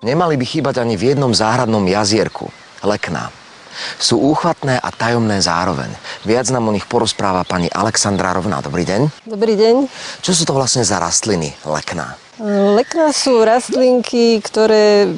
Nemali by chýbať ani v jednom záhradnom jazierku. Lekná. Sú úchvatné a tajomné zároveň. Viac nám o nich porozpráva pani Alexandra Rovná. Dobrý deň. Dobrý deň. Čo sú to vlastne za rastliny, lekná? Lekná sú rastlinky, ktoré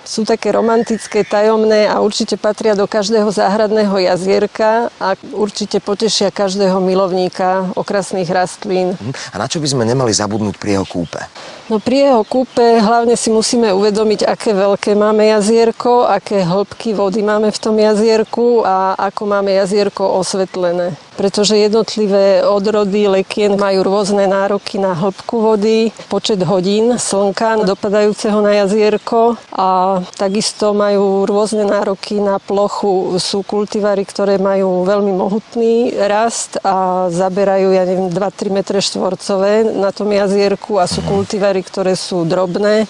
sú také romantické, tajomné a určite patria do každého záhradného jazierka a určite potešia každého milovníka okrasných rastlín. A na čo by sme nemali zabudnúť pri jeho kúpe? No pri jeho kúpe hlavne si musíme uvedomiť, aké veľké máme jazierko, aké hĺbky vody máme v tom jazierku a ako máme jazierko osvetlené. Pretože jednotlivé odrody lekien majú rôzne nároky na hĺbku vody, počet hodín slnka dopadajúceho na jazierko a takisto majú rôzne nároky na plochu. Sú kultivary, ktoré majú veľmi mohutný rast a zaberajú, 2-3 metre štvorcové na tom jazierku a sú kultivary, ktoré sú drobné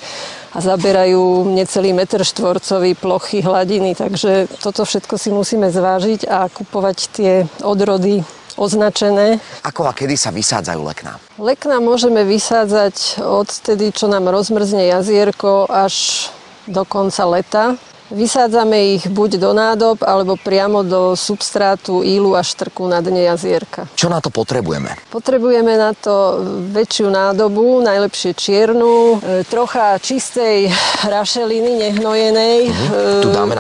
a zaberajú necelý meter štvorcový plochy hladiny. Takže toto všetko si musíme zvážiť a kupovať tie odrody označené. Ako a kedy sa vysádzajú lekná? Lekná môžeme vysádzať odtedy, čo nám rozmrzne jazierko, až do konca leta. Vysádzame ich buď do nádob, alebo priamo do substrátu, ílu a štrku na dne jazierka. Čo na to potrebujeme? Potrebujeme na to väčšiu nádobu, najlepšie čiernu, trocha čistej rašeliny nehnojenej,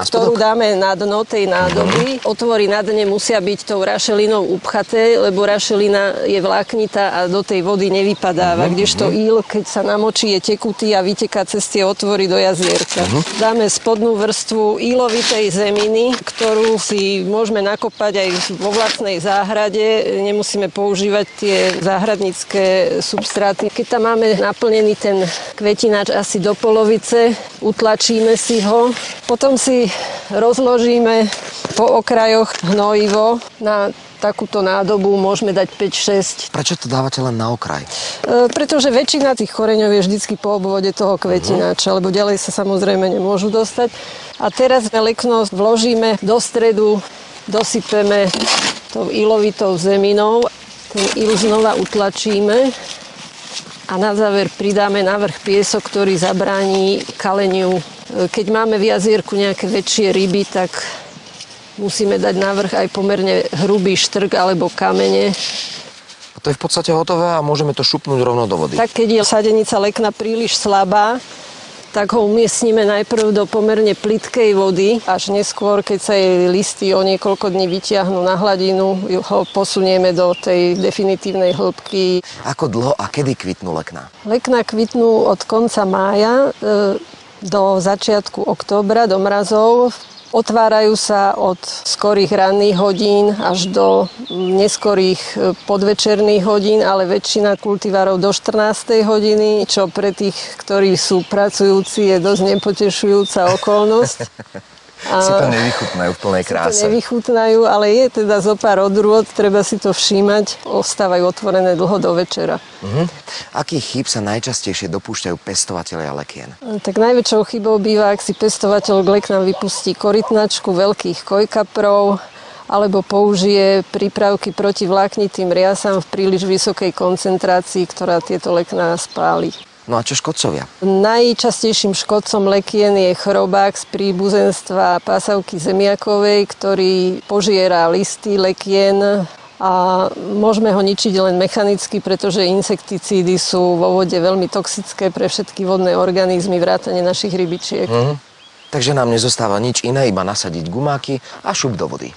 ktorú dáme na dno tej nádoby. Otvory na dne musia byť tou rašelinou upchaté, lebo rašelina je vláknitá a do tej vody nevypadáva. Kdežto íl, keď sa namočí, je tekutý a vyteká cez tie otvory do jazierka. Dáme spodnú vrstvu ílovitej zeminy, ktorú si môžeme nakopať aj vo vlastnej záhrade. Nemusíme používať tie záhradnícke substráty. Keď tam máme naplnený ten kvetináč asi do polovice, utlačíme si ho. Potom si rozložíme po okrajoch hnojivo. Na takúto nádobu môžeme dať 5-6. Prečo to dávate len na okraj? Pretože väčšina tých koreňov je vždycky po obvode toho kvetináča, lebo ďalej sa samozrejme nemôžu dostať. A teraz lekno vložíme do stredu, dosypeme tou ílovitou zeminou, ten íl znova utlačíme a na záver pridáme navrch piesok, ktorý zabráni kaleniu. Keď máme v jazierku nejaké väčšie ryby, tak musíme dať navrch aj pomerne hrubý štrk alebo kamene. A to je v podstate hotové a môžeme to šupnúť rovno do vody. Tak keď je sadenica lekna príliš slabá, tak ho umiestnime najprv do pomerne plytkej vody. Až neskôr, keď sa jej listy o niekoľko dní vytiahnu na hladinu, ho posunieme do tej definitívnej hĺbky. Ako dlho a kedy kvitnú lekná? Lekná kvitnú od konca mája do začiatku októbra, do mrazov. Otvárajú sa od skorých ranných hodín až do neskorých podvečerných hodín, ale väčšina kultivárov do 14. hodiny, čo pre tých, ktorí sú pracujúci, je dosť nepotešujúca okolnosť. Si to nevychutnajú v plnej kráse. Si to nevychutnajú, ale je teda zo pár odrôd, treba si to všímať. Ostávajú otvorené dlho do večera. Akých chýb sa najčastejšie dopúšťajú pestovatelia lekien? Tak najväčšou chybou býva, ak si pestovateľ k leknám vypustí korytnačku veľkých kojkaprov alebo použije prípravky proti vláknitým riasam v príliš vysokej koncentrácii, ktorá tieto lekná spáli. No a čo škodcovia? Najčastejším škodcom lekien je chorobák z príbuzenstva pásavky zemiakovej, ktorý požiera listy lekien a môžeme ho ničiť len mechanicky, pretože insekticídy sú vo vode veľmi toxické pre všetky vodné organizmy, vrátane našich rybičiek. Takže nám nezostáva nič iné, iba nasadiť gumáky a šup do vody.